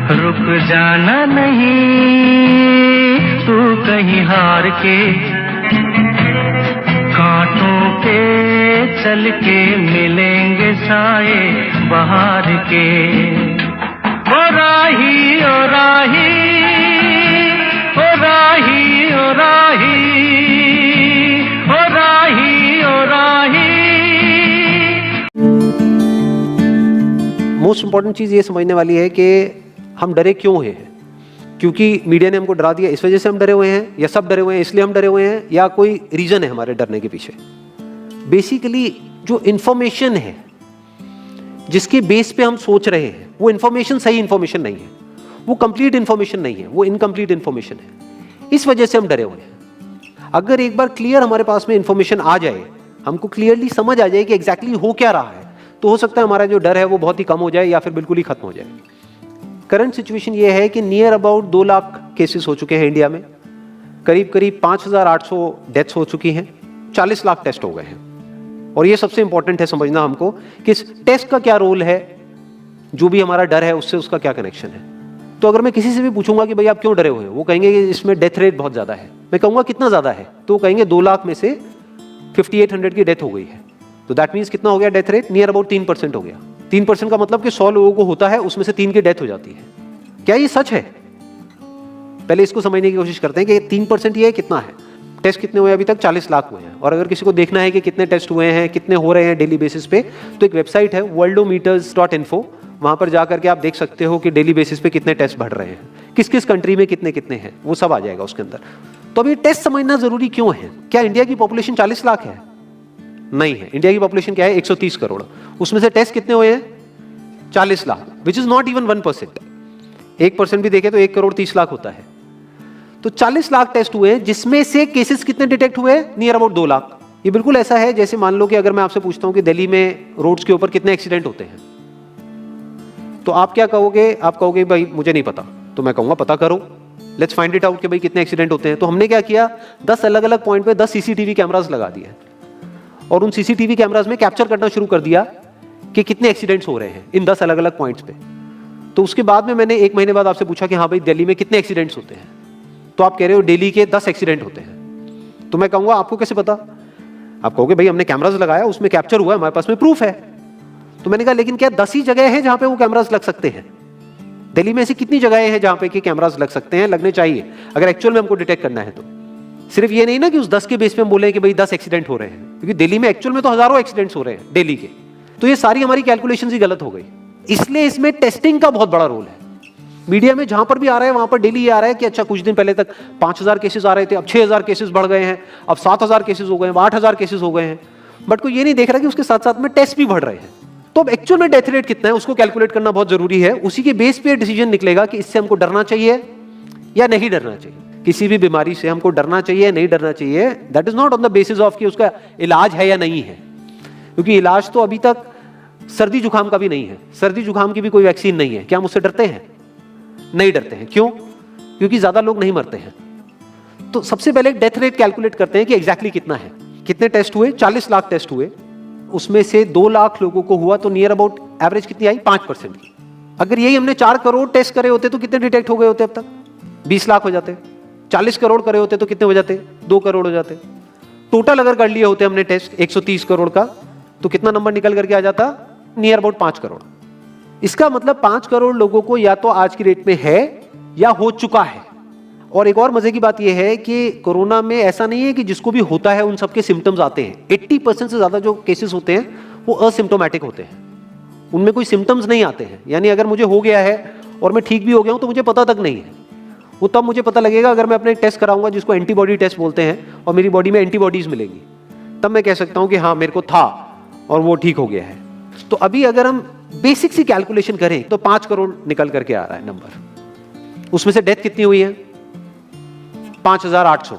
रुक जाना नहीं तू कहीं हार के, कांटों पे चल के मिलेंगे साए बहार के। ओ राही ओ राही ओ राही ओ राही ओ राही ओ राही। मोस्ट इंपॉर्टेंट चीज़ ये समझने वाली है कि हम डरे क्यों हैं। क्योंकि मीडिया ने हमको डरा दिया इस वजह से हम डरे हुए हैं, या सब डरे हुए हैं इसलिए हम डरे हुए हैं, या कोई रीज़न है हमारे डरने के पीछे। बेसिकली जो इन्फॉर्मेशन है जिसके बेस पे हम सोच रहे हैं वो इन्फॉर्मेशन सही इन्फॉर्मेशन नहीं है, वो कंप्लीट इन्फॉर्मेशन नहीं है, वो इनकम्प्लीट इन्फॉर्मेशन है। इस वजह से हम डरे हुए हैं। अगर एक बार क्लियर हमारे पास में इन्फॉर्मेशन आ जाए, हमको क्लियरली समझ आ जाए कि एग्जैक्टली हो क्या रहा है, तो हो सकता है हमारा जो डर है वो बहुत ही कम हो जाए या फिर बिल्कुल ही खत्म हो जाए। करंट सिचुएशन ये है कि नियर अबाउट 2 लाख केसेस हो चुके हैं इंडिया में, करीब करीब 5,800 डेथ्स हो चुकी हैं, 40 लाख टेस्ट हो गए हैं। और ये सबसे इंपॉर्टेंट है समझना हमको कि इस टेस्ट का क्या रोल है, जो भी हमारा डर है उससे उसका क्या कनेक्शन है। तो अगर मैं किसी से भी पूछूंगा कि भाई आप क्यों डरे हुए हो, वो कहेंगे कि इसमें डेथ रेट बहुत ज़्यादा है। मैं कहूँगा कितना ज़्यादा है, तो वो कहेंगे 2 लाख में से 5800 की डेथ हो गई है। तो दैट मीन्स कितना हो गया डेथ रेट, नियर अबाउट 3% हो गया। 3% का मतलब कि 100 लोगों को होता है, उसमें से 3 की डेथ हो जाती है। क्या ये सच है? पहले इसको समझने की कोशिश करते हैं कि 3% ये कितना है। टेस्ट कितने हुए अभी तक? 40 लाख हुए हैं। और अगर किसी को देखना है कि कितने टेस्ट हुए हैं, कितने हो रहे हैं डेली बेसिस पे, तो एक वेबसाइट है worldometers.info, वहां पर जाकर के आप देख सकते हो कि डेली बेसिस पे कितने टेस्ट बढ़ रहे हैं, किस किस कंट्री में कितने कितने हैं, वो सब आ जाएगा उसके अंदर। तो अब ये टेस्ट समझना जरूरी क्यों है? क्या इंडिया की पॉपुलेशन 40 लाख है? नहीं है। इंडिया की पॉपुलेशन क्या है? 130 करोड़। उसमें से टेस्ट कितने हुए हैं? 40 lakh, which is not even 1%। 1% भी देखे तो 1 करोड़ 30 लाख होता है। तो 40 लाख टेस्ट हुए, जिसमें से केसेस कितने डिटेक्ट हुए? Near about 2 lakh. ये बिल्कुल ऐसा है जैसे मान लो कि अगर मैं आपसे पूछता हूं कि दिल्ली में रोड्स के ऊपर कितने एक्सीडेंट होते हैं, तो आप क्या कहोगे? आप कहोगे भाई मुझे नहीं पता। तो मैं कहूंगा पता करो, लेट्स फाइंड इट आउट कि भाई कितने एक्सीडेंट होते हैं। तो हमने क्या किया, 10 अलग अलग पॉइंट पे 10 सीसीटीवी कैमरास लगा दिए और उन सीसीटीवी कैमरास में कैप्चर करना शुरू कर दिया कि कितने एक्सीडेंट्स हो रहे हैं इन 10 अलग अलग पॉइंट्स पे। तो उसके बाद में मैंने 1 महीने बाद आपसे पूछा कि हाँ भाई दिल्ली में कितने एक्सीडेंट्स होते हैं, तो आप कह रहे हो दिल्ली के 10 एक्सीडेंट होते हैं। तो मैं कहूंगा आपको कैसे पता? आप कहोगे भाई हमने कैमरास लगाया, उसमें कैप्चर हुआ, हमारे पास में प्रूफ है। तो मैंने कहा लेकिन क्या 10 ही जगह है जहां पे वो कैमरास लग सकते हैं? दिल्ली में ऐसी कितनी जगहें हैं जहां पे कि कैमरास लग सकते हैं, लगने चाहिए अगर एक्चुअल में हमको डिटेक्ट करना है। तो सिर्फ ये नहीं ना कि उस 10 के बेस पे हम बोले कि भाई 10 एक्सीडेंट हो रहे हैं, क्योंकि दिल्ली में एक्चुअल में तो हजारों एक्सीडेंट्स हो रहे हैं डेली के। तो ये सारी हमारी कैलकुलेशंस ही गलत हो गई। इसलिए इसमें टेस्टिंग का बहुत बड़ा रोल है। मीडिया में जहां पर भी आ रहा है वहां पर डेली ये आ रहा है कि अच्छा कुछ दिन पहले तक 5000 केसेस आ रहे थे, अब 6000 केसेस बढ़ गए हैं, अब 7000 केसेस हो गए हैं, 8000 केसेस हो गए हैं। बट कोई ये नहीं देख रहा कि उसके साथ साथ में टेस्ट भी बढ़ रहे हैं। तो अब एक्चुअल में डेथ रेट कितना है उसको कैलकुलेट करना बहुत जरूरी है। उसी के बेस पे डिसीजन निकलेगा कि इससे हमको डरना चाहिए या नहीं डरना चाहिए। किसी भी बीमारी से हमको डरना चाहिए नहीं डरना चाहिए, that is not on the basis of कि उसका इलाज है या नहीं है, क्योंकि इलाज तो अभी तक सर्दी जुकाम का भी नहीं है, सर्दी जुकाम की भी कोई वैक्सीन नहीं है। क्या हम उससे डरते हैं? नहीं डरते हैं। क्यों? क्योंकि ज्यादा लोग नहीं मरते हैं। तो सबसे पहले डेथ रेट कैलकुलेट करते हैं कि एग्जैक्टली कितना है। कितने टेस्ट हुए? 40 लाख टेस्ट हुए, उसमें से 2 लाख लोगों को हुआ, तो नियर अबाउट एवरेज कितनी आई? 5% की। अगर यही हमने 4 करोड़ टेस्ट करे होते तो कितने डिटेक्ट हो गए होते अब तक? 20 लाख हो जाते। 40 करोड़ करे होते तो कितने हो जाते? 2 करोड़ हो जाते। टोटल अगर कर लिए होते हमने टेस्ट 130 करोड़ का, तो कितना नंबर निकल करके आ जाता? Near about 5 crore. इसका मतलब 5 करोड़ लोगों को या तो आज की डेट में है या हो चुका है। और एक और मजे की बात यह है कि कोरोना में ऐसा नहीं है कि जिसको भी होता है उन सबके सिम्टम्स आते हैं। 80% से ज्यादा जो केसेस होते हैं वो असिम्टोमेटिक होते हैं, उनमें कोई सिम्टम्स नहीं आते हैं। यानी अगर मुझे हो गया है और मैं ठीक भी हो गया हूं तो मुझे पता तक नहीं है। वो तब मुझे पता लगेगा अगर मैं अपने टेस्ट कराऊंगा जिसको एंटीबॉडी टेस्ट बोलते हैं, और मेरी बॉडी में एंटीबॉडीज मिलेंगी, तब मैं कह सकता हूं कि हाँ मेरे को था और वो ठीक हो गया है। तो अभी अगर हम बेसिक सी कैलकुलेशन करें तो 5 करोड़ निकल करके आ रहा है नंबर। उसमें से डेथ कितनी हुई है? 5800।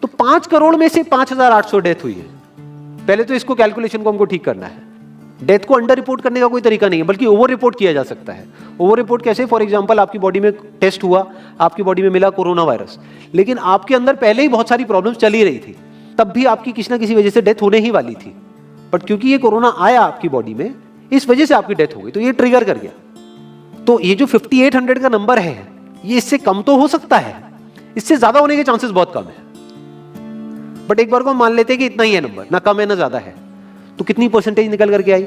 तो 5 करोड़ में से 5800 डेथ हुई है। पहले तो इसको कैलकुलेशन को हमको ठीक करना है। डेथ को अंडर रिपोर्ट करने का कोई तरीका नहीं है, बल्कि ओवर रिपोर्ट किया जा सकता है। ओवर रिपोर्ट कैसे? फॉर एग्जांपल आपकी बॉडी में टेस्ट हुआ, आपकी बॉडी में मिला कोरोना वायरस, लेकिन आपके अंदर पहले ही बहुत सारी प्रॉब्लम्स चली रही थी, तब भी आपकी किसी ना किसी वजह से डेथ होने ही वाली थी। बट क्योंकि ये कोरोना आया आपकी बॉडी में, इस वजह से आपकी डेथ हो गई, तो ये ट्रिगर कर गया। तो ये जो 5800 का नंबर है, ये इससे कम तो हो सकता है, इससे ज्यादा होने के चांसेस बहुत कम है। बट एक बार को हम मान लेते हैं कि इतना ही है नंबर, ना कम है ना ज्यादा है, तो कितनी परसेंटेज निकल करके आई?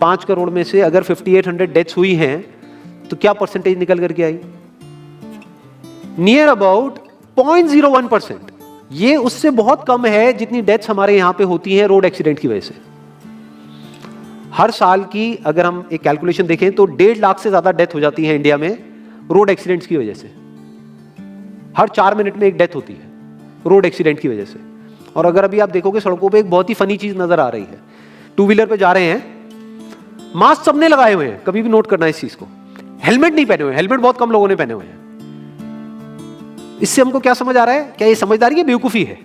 5 करोड़ में से अगर 5800 डेथ्स हुई हैं तो क्या परसेंटेज निकल करके आई? Near about 0.01%। ये उससे बहुत कम है जितनी डेथ्स हमारे यहां पे होती हैं रोड एक्सीडेंट की वजह से। हर साल की अगर हम एक कैलकुलेशन देखें तो 1.5 लाख से ज्यादा डेथ हो जाती है इंडिया में रोड एक्सीडेंट्स की वजह से। हर 4 मिनट में एक डेथ होती है रोड एक्सीडेंट की वजह से। और अगर अभी आप देखोगे सड़कों पे एक बहुत ही फनी चीज नजर आ रही है, 2 व्हीलर पे जा रहे हैं, मास्क सबने लगाए हुए हैं, कभी भी नोट करना इस चीज को, हेलमेट नहीं पहने हुए, हेलमेट बहुत कम लोगों ने पहने हुए हैं। इससे हमको क्या समझ आ रहा है? क्या ये समझदारी है, बेवकूफी है?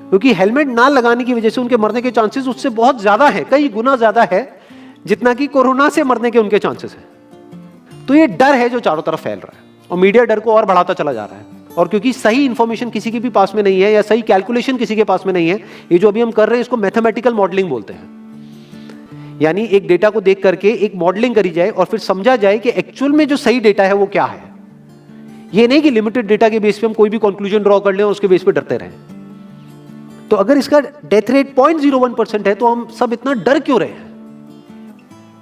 क्योंकि हेलमेट ना लगाने की वजह से उनके मरने के चांसेस उससे बहुत ज्यादा है, कई गुना ज्यादा है जितना कि कोरोना से मरने के उनके चांसेस है। तो ये डर है जो चारों तरफ फैल रहा है और मीडिया डर को और बढ़ाता चला जा रहा है। और क्योंकि सही इंफॉर्मेशन किसी के भी पास में नहीं है या सही कैलकुलेशन किसी के पास में नहीं है, ये जो अभी हम कर रहे हैं इसको मैथमेटिकल मॉडलिंग बोलते हैं। यानी एक डेटा को देख करके एक मॉडलिंग करी जाए और फिर समझा जाए कि एक्चुअल में जो सही डेटा है वो क्या है। ये नहीं कि लिमिटेड डेटा के बेस पे हम कोई भी कंक्लूजन ड्रॉ कर लें और उसके बेस पे डरते रहें। तो अगर इसका डेथ रेट 0.01% है तो हम सब इतना डर क्यों रहे हैं?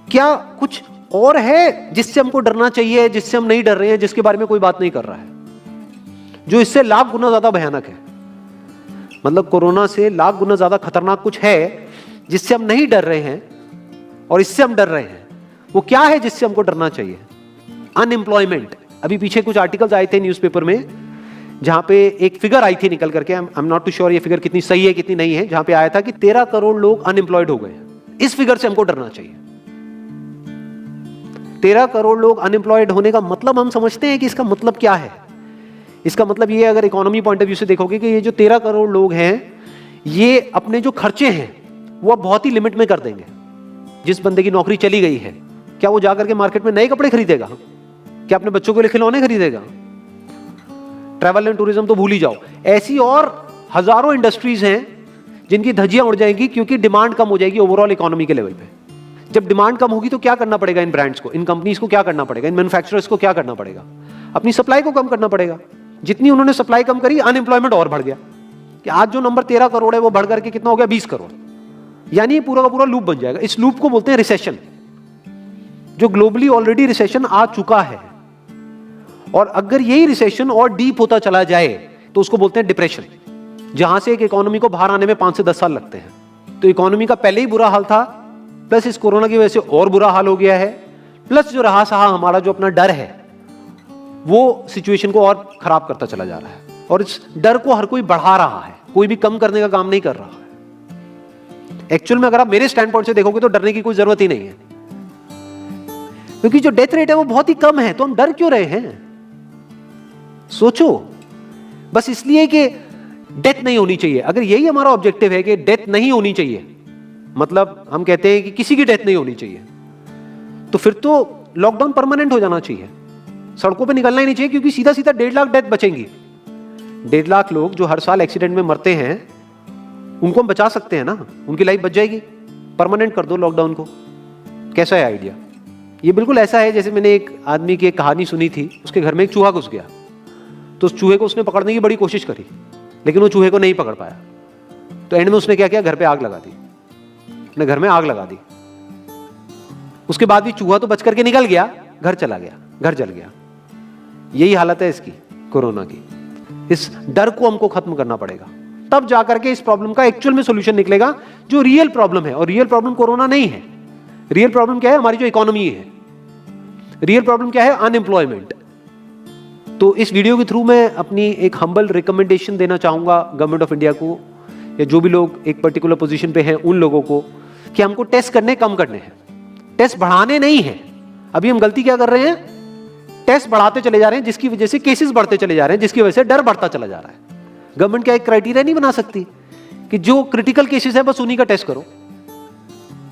क्या कुछ और है जिससे हमको डरना चाहिए, जिससे हम नहीं डर रहे हैं, जिसके बारे में कोई बात नहीं कर रहा है, जो इससे लाख गुना ज्यादा भयानक है? मतलब कोरोना से लाख गुना ज्यादा खतरनाक कुछ है जिससे हम नहीं डर रहे हैं और इससे हम डर रहे हैं। वो क्या है जिससे हमको डरना चाहिए? अनएम्प्लॉयमेंट। अभी पीछे कुछ आर्टिकल्स आए थे न्यूज़पेपर में जहां पे एक फिगर आई थी निकल करके, I am not too sure ये फिगर कितनी सही है कितनी नहीं है, जहां पे आया था कि 13 करोड़ लोग अनएम्प्लॉयड हो गए। इस फिगर से हमको डरना चाहिए। 13 करोड़ लोग अनएम्प्लॉयड होने का मतलब हम समझते हैं कि इसका मतलब क्या है? इसका मतलब ये, अगर इकोनॉमी पॉइंट ऑफ व्यू से देखोगे, कि ये जो 13 करोड़ लोग हैं ये अपने जो खर्चे हैं वो अब बहुत ही लिमिट में कर देंगे। जिस बंदे की नौकरी चली गई है, क्या वो जाकर के मार्केट में नए कपड़े खरीदेगा? क्या अपने बच्चों के लिए खिलौने खरीदेगा? ट्रैवल एंड टूरिज्म तो भूल ही जाओ। ऐसी और हजारों इंडस्ट्रीज हैं जिनकी धज्जियां उड़ जाएंगी क्योंकि डिमांड कम हो जाएगी ओवरऑल इकोनॉमी के लेवल पे। जब डिमांड कम होगी तो क्या करना पड़ेगा इन ब्रांड्स को, इन कंपनीज को क्या करना पड़ेगा, इन मैन्युफैक्चरर्स को क्या करना पड़ेगा? अपनी सप्लाई को कम करना पड़ेगा। जितनी उन्होंने सप्लाई कम करी, अनएम्प्लॉयमेंट और बढ़ गया कि आज जो नंबर 13 करोड़ है वो बढ़ करके कितना हो गया? 20 करोड़। यानी ये पूरा का पूरा लूप बन जाएगा। इस लूप को बोलते हैं रिसेशन, जो ग्लोबली ऑलरेडी रिसेशन आ चुका है। और अगर यही रिसेशन और डीप होता चला जाए तो उसको बोलते हैं डिप्रेशन, जहां से एक इकोनॉमी को बाहर आने में 5 से 10 साल लगते हैं। तो इकोनॉमी का पहले ही बुरा हाल था, प्लस इस कोरोना की वजह से और बुरा हाल हो गया है, प्लस जो रहा सहा हमारा जो अपना डर है वो सिचुएशन को और खराब करता चला जा रहा है। और इस डर को हर कोई बढ़ा रहा है, कोई भी कम करने का काम नहीं कर रहा है। एक्चुअल में अगर आप मेरे स्टैंड पॉइंट से देखोगे तो डरने की कोई जरूरत ही नहीं है, क्योंकि जो डेथ रेट है वो बहुत ही कम है। तो हम डर क्यों रहे हैं? सोचो। बस इसलिए कि डेथ नहीं होनी चाहिए। अगर यही हमारा ऑब्जेक्टिव है कि डेथ नहीं होनी चाहिए, मतलब हम कहते हैं कि किसी की डेथ नहीं होनी चाहिए, तो फिर तो लॉकडाउन परमानेंट हो जाना चाहिए, सड़कों पे निकलना ही नहीं चाहिए, क्योंकि सीधा सीधा 1.5 लाख डेथ बचेंगी। 1.5 लाख लोग जो हर साल एक्सीडेंट में मरते हैं उनको हम बचा सकते हैं ना, उनकी लाइफ बच जाएगी। परमानेंट कर दो लॉकडाउन को। कैसा है आइडिया? ये बिल्कुल ऐसा है जैसे मैंने एक आदमी की एक कहानी सुनी थी, उसके घर में एक चूहा घुस गया, तो उस चूहे को उसने पकड़ने की बड़ी कोशिश करी, लेकिन वो चूहे को नहीं पकड़ पाया। तो एंड में उसने क्या किया? घर पे आग लगा दी, अपने घर में आग लगा दी। उसके बाद भी चूहा तो बच करके निकल गया, घर चला गया, घर जल गया। यही हालत है इसकी, कोरोना की। इस डर को हमको खत्म करना पड़ेगा, तब जाकर के इस प्रॉब्लम का एक्चुअल में सॉल्यूशन निकलेगा, जो रियल प्रॉब्लम है। और रियल प्रॉब्लम कोरोना नहीं है। रियल प्रॉब्लम क्या है? हमारी जो इकोनॉमी है। रियल प्रॉब्लम क्या है? अनएम्प्लॉयमेंट। तो इस वीडियो के थ्रू मैं अपनी एक हम्बल रिकमेंडेशन देना चाहूंगा गवर्नमेंट ऑफ इंडिया को, या जो भी लोग एक पर्टिकुलर पोजीशन पे हैं उन लोगों को, कि हमको टेस्ट करने कम करने हैं, टेस्ट बढ़ाने नहीं है। अभी हम गलती क्या कर रहे हैं? टेस्ट बढ़ाते चले जा रहे हैं, जिसकी वजह से केसेस बढ़ते चले जा रहे हैं, जिसकी वजह से डर बढ़ता चला जा रहा है। गवर्नमेंट क्या एक क्राइटेरिया नहीं बना सकती कि जो क्रिटिकल केसेस है बस उन्हीं का टेस्ट करो,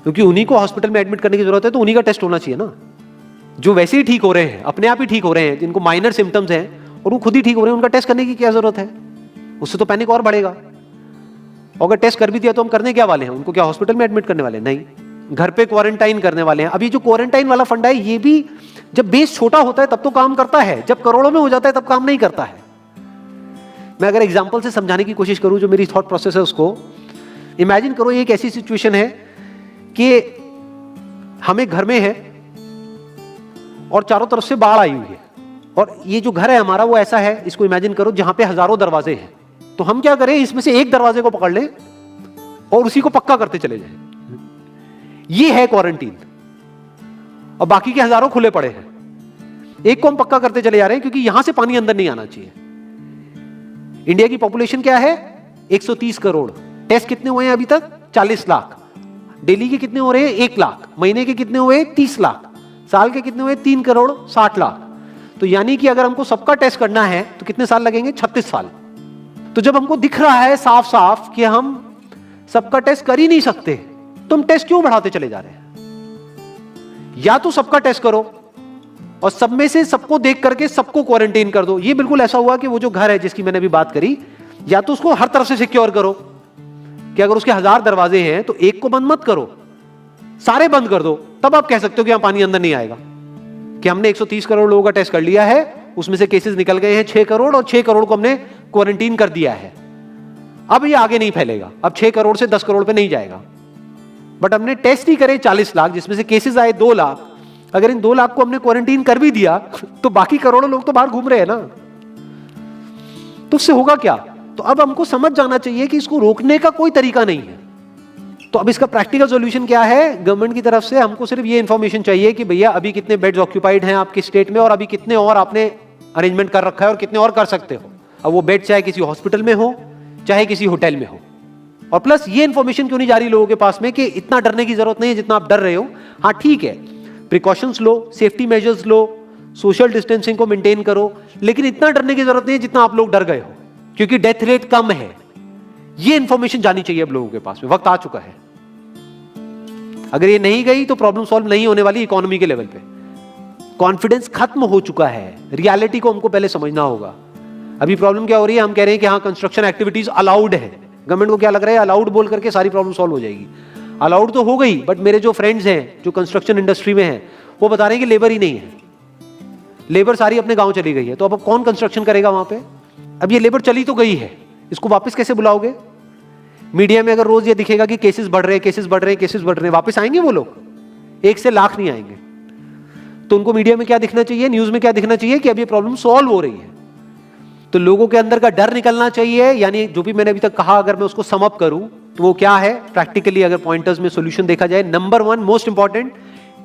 क्योंकि उन्हीं को हॉस्पिटल में एडमिट करने की जरूरत है, तो उन्हीं का टेस्ट होना चाहिए ना। जो वैसे ही ठीक हो रहे हैं, अपने आप ही ठीक हो रहे हैं, जिनको माइनर सिम्टम्स हैं और वो खुद ही ठीक हो रहे हैं, उनका टेस्ट करने की क्या जरूरत है? उससे तो पैनिक और बढ़ेगा। अगर टेस्ट कर भी दिया तो हम करने क्या वाले हैं? उनको क्या हॉस्पिटल में एडमिट करने वाले? नहीं, घर पे क्वारंटाइन करने वाले हैं। अभी जो क्वारंटाइन वाला फंडा है, ये भी जब बेस छोटा होता है तब तो काम करता है, जब करोड़ों में हो जाता है तब काम नहीं करता है। मैं अगर एग्जांपल से समझाने की कोशिश करूं जो मेरी थॉट प्रोसेस है उसको, इमेजिन करो एक ऐसी सिचुएशन है कि हम एक घर में है और चारों तरफ से बाढ़ आई हुई है, और ये जो घर है हमारा वो ऐसा है, इसको इमेजिन करो जहां पे हजारों दरवाजे हैं। तो हम क्या करें, इसमें से एक दरवाजे को पकड़ लें और उसी को पक्का करते चले जाएं। ये है क्वारंटीन, और बाकी के हजारों खुले पड़े हैं। एक को हम पक्का करते चले जा रहे हैं क्योंकि यहां से पानी अंदर नहीं आना चाहिए। इंडिया की पॉपुलेशन क्या है, 130 करोड़। टेस्ट कितने हुए हैं अभी तक, 40 लाख। दिल्ली के कितने हो रहे हैं, 1 लाख। महीने के कितने हुए, 30 लाख। साल के कितने हुए, 3 करोड़ 60 लाख। तो यानी कि अगर हमको सबका टेस्ट करना है तो कितने साल लगेंगे, 36 साल। तो जब हमको दिख रहा है साफ साफ कि हम सबका टेस्ट कर ही नहीं सकते, तो हम टेस्ट क्यों बढ़ाते चले जा रहे हैं? या तो सबका टेस्ट करो और सब में से सबको देख करके सबको क्वारंटाइन कर दो। ये बिल्कुल ऐसा हुआ कि वो जो घर है जिसकी मैंने अभी बात करी, या तो उसको हर तरफ से सिक्योर करो कि अगर उसके 1000 दरवाजे हैं तो एक को बंद मत करो, सारे बंद कर दो। तब आप कह सकते हो कि यहां पानी अंदर नहीं आएगा, कि हमने 130 करोड़ लोगों का टेस्ट कर लिया है, उसमें से केसेस निकल गए हैं 6 करोड़, और 6 करोड़ को हमने क्वारंटीन कर दिया है। अब ये आगे नहीं फैलेगा, अब 6 करोड़ से 10 करोड़ पे नहीं जाएगा। बट हमने टेस्ट ही करे 40 लाख, जिसमें से केसेस आए 2 लाख। अगर इन 2 लाख को हमने क्वारंटीन कर भी दिया तो बाकी करोड़ों लोग तो बाहर घूम रहे हैं ना, तो उससे होगा क्या? तो अब हमको समझ जाना चाहिए कि इसको रोकने का कोई तरीका नहीं है। तो अब इसका प्रैक्टिकल सॉल्यूशन क्या है? गवर्नमेंट की तरफ से हमको सिर्फ ये इंफॉर्मेशन चाहिए कि भैया अभी कितने बेड्स ऑक्यूपाइड हैं आपके स्टेट में, और अभी कितने और आपने अरेंजमेंट कर रखा है और कितने और कर सकते हो। अब वो बेड चाहे किसी हॉस्पिटल में हो चाहे किसी होटल में हो। और प्लस ये इंफॉर्मेशन क्यों नहीं जा रही लोगों के पास में कि इतना डरने की जरूरत नहीं है जितना आप डर रहे हो। हाँ ठीक है, प्रिकॉशंस लो, सेफ्टी मेजर्स लो, सोशल डिस्टेंसिंग को मेंटेन करो, लेकिन इतना डरने की जरूरत नहीं है जितना आप लोग डर गए हो, क्योंकि डेथ रेट कम है। ये इंफॉर्मेशन जानी चाहिए अब लोगों के पास में, वक्त आ चुका है। अगर ये नहीं गई तो प्रॉब्लम सॉल्व नहीं होने वाली इकोनॉमी के लेवल पे। कॉन्फिडेंस खत्म हो चुका है, रियलिटी को हमको पहले समझना होगा। अभी प्रॉब्लम क्या हो रही है, हम कह रहे हैं कि हाँ कंस्ट्रक्शन एक्टिविटीज अलाउड है। गवर्नमेंट को क्या लग रहा है, अलाउड बोल करके सारी प्रॉब्लम सॉल्व हो जाएगी। अलाउड तो हो गई, बट मेरे जो फ्रेंड्स हैं जो कंस्ट्रक्शन इंडस्ट्री में हैं वो बता रहे हैं कि लेबर ही नहीं है, लेबर सारी अपने गांव चली गई है। तो अब कौन कंस्ट्रक्शन करेगा वहां पे? अब ये लेबर चली तो गई है, इसको वापस कैसे बुलाओगे? मीडिया में अगर रोज ये दिखेगा कि केसेस बढ़ रहे हैं, केसेस बढ़ रहे हैं, केसेस बढ़ रहे हैं, वापस आएंगे वो लोग? 1 से लाख नहीं आएंगे। तो उनको मीडिया में क्या दिखना चाहिए, न्यूज में क्या दिखना चाहिए कि अब ये प्रॉब्लम सॉल्व हो रही है। तो लोगों के अंदर का डर निकलना चाहिए। यानी जो भी मैंने अभी तक कहा, अगर मैं उसको सम अप करूं तो वो क्या है प्रैक्टिकली, अगर पॉइंटर्स में सॉल्यूशन देखा जाए। नंबर 1 मोस्ट इंपॉर्टेंट,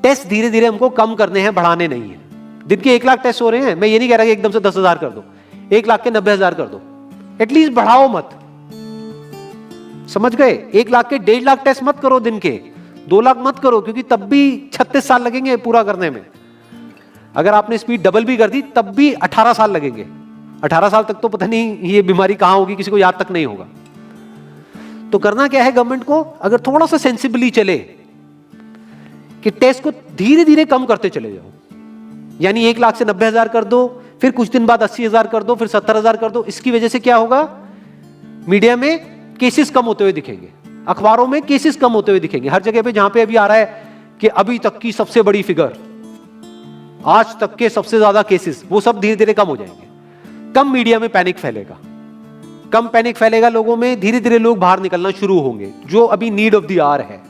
टेस्ट धीरे धीरे हमको कम करने हैं, बढ़ाने नहीं है। दिन के 1 लाख टेस्ट हो रहे हैं, मैं ये नहीं कह रहा कि एकदम से 10,000 कर दो, 1 लाख के 90,000 कर दो, एटलीस्ट बढ़ाओ मत। समझ गए? 1 लाख के 1.5 लाख टेस्ट मत करो दिन के, 2 लाख मत करो, क्योंकि तब भी 36 साल लगेंगे पूरा करने में। अगर आपने स्पीड डबल भी कर दी तब भी 18 साल लगेंगे। 18 साल तक तो पता नहीं ये बीमारी कहां होगी, किसी को याद तक नहीं होगा। तो करना क्या है गवर्नमेंट को, अगर थोड़ा सा सेंसिबली चले कि टेस्ट को धीरे धीरे कम करते चले जाओ। यानी 1 लाख से 90,000 कर दो, फिर कुछ दिन बाद 80,000 कर दो, फिर 70,000 कर दो। इसकी वजह से क्या होगा, मीडिया में केसेस कम होते हुए दिखेंगे, अखबारों में केसेस कम होते हुए दिखेंगे। हर जगह पे जहां पे अभी आ रहा है कि अभी तक की सबसे बड़ी फिगर, आज तक के सबसे ज्यादा केसेस, वो सब धीरे धीरे कम हो जाएंगे। कम मीडिया में पैनिक फैलेगा, कम पैनिक फैलेगा लोगों में, धीरे धीरे लोग बाहर निकलना शुरू होंगे, जो अभी नीड ऑफ द आवर है।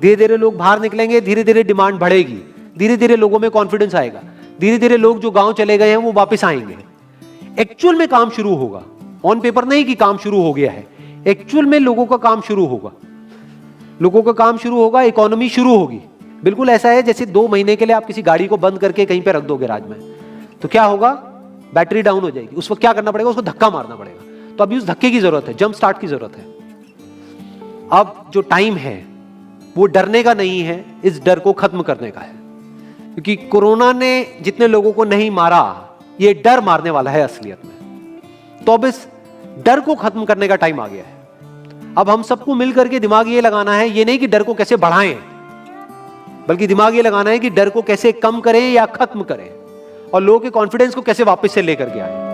धीरे धीरे लोग बाहर निकलेंगे, धीरे धीरे डिमांड बढ़ेगी, धीरे धीरे लोगों में कॉन्फिडेंस आएगा, धीरे धीरे लोग जो गांव चले गए हैं वो वापस आएंगे। एक्चुअल में काम शुरू होगा, ऑन पेपर नहीं कि काम शुरू हो गया है, एक्चुअल में लोगों का काम शुरू होगा। लोगों का काम शुरू होगा, इकोनॉमी शुरू होगी। बिल्कुल ऐसा है जैसे 2 महीने के लिए आप किसी गाड़ी को बंद करके कहीं पे रख दो गैराज में, तो क्या होगा, बैटरी डाउन हो जाएगी। उस वक्त क्या करना पड़ेगा, उसको धक्का मारना पड़ेगा। तो अभी उस धक्के की जरूरत है, जंप स्टार्ट की जरूरत है। अब जो टाइम है वो डरने का नहीं है, इस डर को खत्म करने का है। क्योंकि कोरोना ने जितने लोगों को नहीं मारा, ये डर मारने वाला है असलियत में। तो अब इस डर को खत्म करने का टाइम आ गया है। अब हम सबको मिलकर के दिमाग ये लगाना है, ये नहीं कि डर को कैसे बढ़ाएं, बल्कि दिमाग ये लगाना है कि डर को कैसे कम करें या खत्म करें, और लोगों के कॉन्फिडेंस को कैसे वापस से लेकर के आए।